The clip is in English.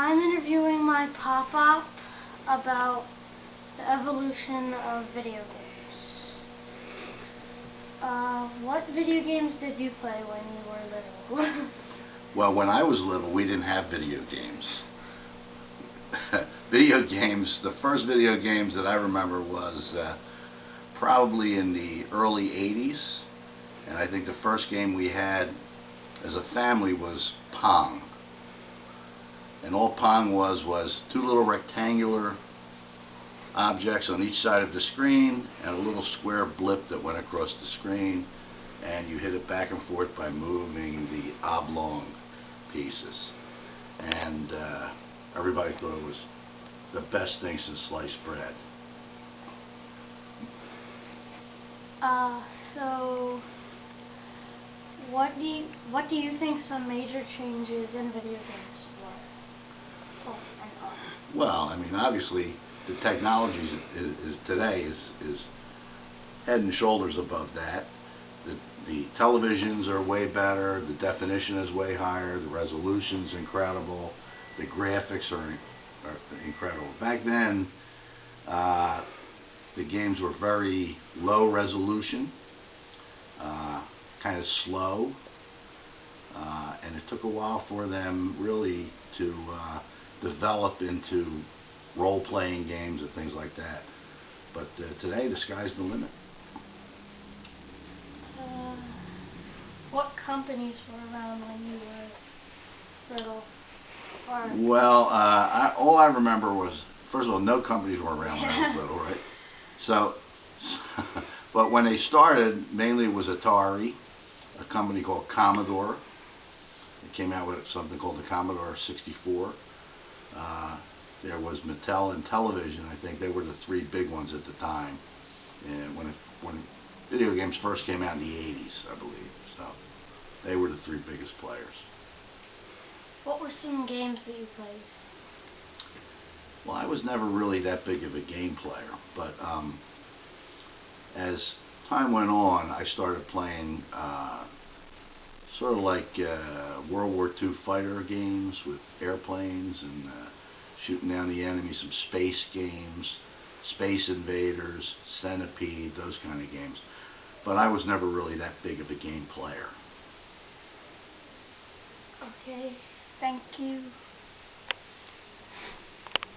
I'm interviewing my pop-up about the evolution of video games. What video games did you play when you were little? Well, when I was little, we didn't have video games. Video games, the first video games that I remember was probably in the early 80s. And I think the first game we had as a family was Pong. And all Pong was two little rectangular objects on each side of the screen and a little square blip that went across the screen, and you hit it back and forth by moving the oblong pieces. And everybody thought it was the best thing since sliced bread. So what do you think some major changes in video games were? Well, I mean, obviously the technology today is head and shoulders above that. The televisions are way better, the definition is way higher, the resolution's incredible, the graphics are incredible. Back then, the games were very low resolution, kind of slow, and it took a while for them really to develop into role-playing games and things like that. But today, the sky's the limit. What companies were around when you were little? Well, all I remember was, first of all, no companies were around when I was little, right? So, but when they started, mainly it was Atari, a company called Commodore. It came out with something called the Commodore 64. There was Mattel and Television. I think they were the three big ones at the time. And when video games first came out in the 80s, I believe. So they were the three biggest players. What were some games that you played? Well, I was never really that big of a game player, but as time went on, I started playing sort of like World War II fighter games with airplanes and shooting down the enemy, some space games, Space Invaders, Centipede, those kind of games. But I was never really that big of a game player. Okay, thank you.